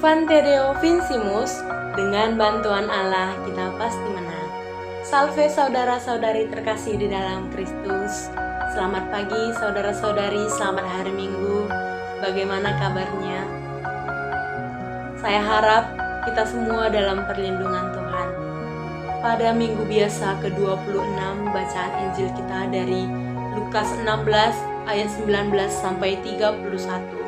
Infante Deo Vincimus, dengan bantuan Allah kita pasti menang. Salve saudara-saudari terkasih di dalam Kristus. Selamat pagi saudara-saudari, selamat hari Minggu. Bagaimana kabarnya? Saya harap kita semua dalam perlindungan Tuhan. Pada minggu biasa ke-26, bacaan Injil kita dari Lukas 16 ayat 19 sampai 31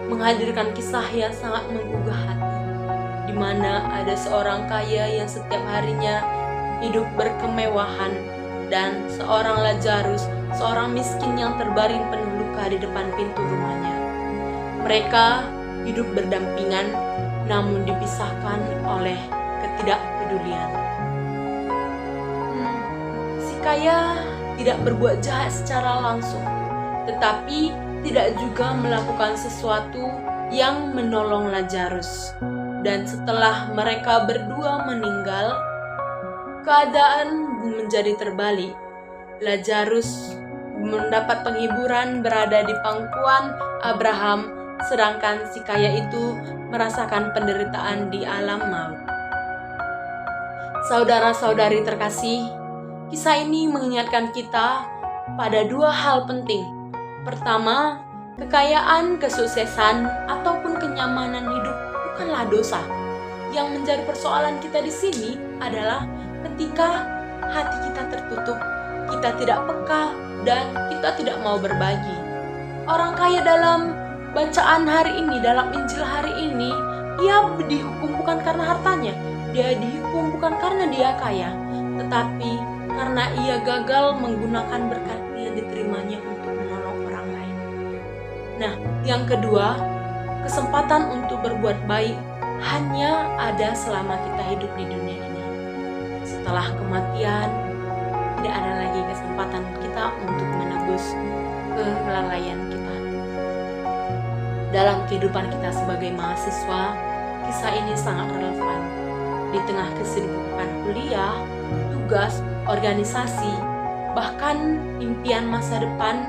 menghadirkan kisah yang sangat menggugah hati, di mana ada seorang kaya yang setiap harinya hidup berkemewahan dan seorang Lazarus, seorang miskin yang terbaring penuh luka di depan pintu rumahnya. Mereka hidup berdampingan namun dipisahkan oleh ketidakpedulian. Si kaya tidak berbuat jahat secara langsung, tetapi tidak juga melakukan sesuatu yang menolong Lazarus. Dan setelah mereka berdua meninggal, keadaan menjadi terbalik. Lazarus mendapat penghiburan berada di pangkuan Abraham, sedangkan si kaya itu merasakan penderitaan di alam maut. Saudara-saudari terkasih, kisah ini mengingatkan kita pada dua hal penting. Pertama, kekayaan, kesuksesan, ataupun kenyamanan hidup bukanlah dosa. Yang menjadi persoalan kita di sini adalah ketika hati kita tertutup, kita tidak peka, dan kita tidak mau berbagi. Orang kaya dalam bacaan hari ini, dalam Injil hari ini, dia dihukum bukan karena hartanya, dia dihukum bukan karena dia kaya, tetapi karena ia gagal menggunakan berkat yang diterimanya untuk menolong orang lain. Nah, yang kedua, kesempatan untuk berbuat baik hanya ada selama kita hidup di dunia ini. Setelah kematian, tidak ada lagi kesempatan kita untuk menebus kelalaian kita. Dalam kehidupan kita sebagai mahasiswa, kisah ini sangat relevan. Di tengah kesibukan kuliah, tugas, organisasi, bahkan impian masa depan,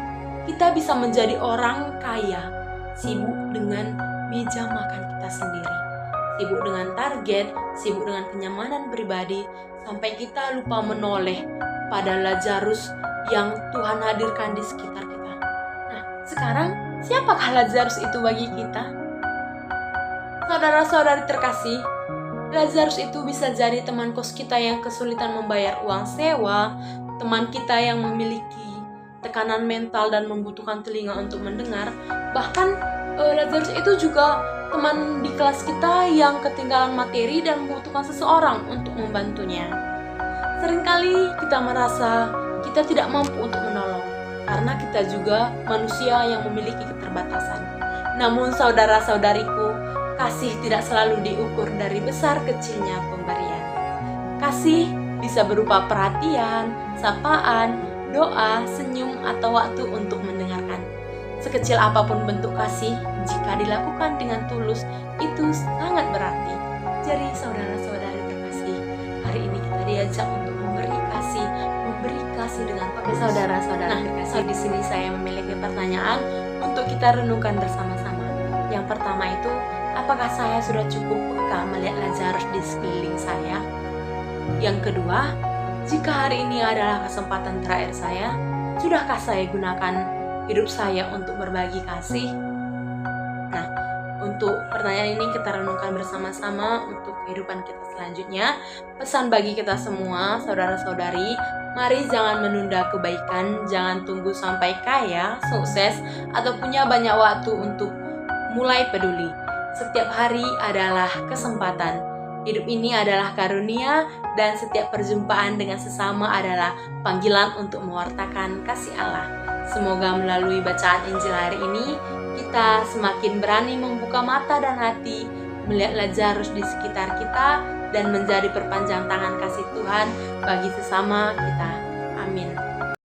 kita bisa menjadi orang kaya, sibuk dengan meja makan kita sendiri, sibuk dengan target, sibuk dengan kenyamanan pribadi, sampai kita lupa menoleh pada Lazarus yang Tuhan hadirkan di sekitar kita. Nah, sekarang siapakah Lazarus itu bagi kita? Saudara-saudari terkasih, Lazarus itu bisa jadi teman kos kita yang kesulitan membayar uang sewa, teman kita yang memiliki tekanan mental dan membutuhkan telinga untuk mendengar. Bahkan Lazarus itu juga teman di kelas kita yang ketinggalan materi dan membutuhkan seseorang untuk membantunya. Seringkali kita merasa kita tidak mampu untuk menolong, karena kita juga manusia yang memiliki keterbatasan. Namun saudara-saudariku, kasih tidak selalu diukur dari besar kecilnya pemberian. Kasih bisa berupa perhatian, sapaan, doa, senyum, atau waktu untuk mendengarkan. Sekecil apapun bentuk kasih, jika dilakukan dengan tulus, itu sangat berarti. Jadi saudara-saudari terkasih, hari ini kita diajak untuk memberi kasih dengan pakai saudara-saudara terkasih. Di sini saya memiliki pertanyaan untuk kita renungkan bersama-sama. Yang pertama itu, apakah saya sudah cukup peka melihat Lazarus di sekeliling saya? Yang kedua, jika hari ini adalah kesempatan terakhir saya, sudahkah saya gunakan hidup saya untuk berbagi kasih? Nah, untuk pertanyaan ini kita renungkan bersama-sama untuk kehidupan kita selanjutnya. Pesan bagi kita semua, saudara-saudari, mari jangan menunda kebaikan, jangan tunggu sampai kaya, sukses, atau punya banyak waktu untuk mulai peduli. Setiap hari adalah kesempatan. Hidup ini adalah karunia, dan setiap perjumpaan dengan sesama adalah panggilan untuk mewartakan kasih Allah. Semoga melalui bacaan Injil hari ini, kita semakin berani membuka mata dan hati, melihat Lazarus di sekitar kita, dan menjadi perpanjang tangan kasih Tuhan bagi sesama kita.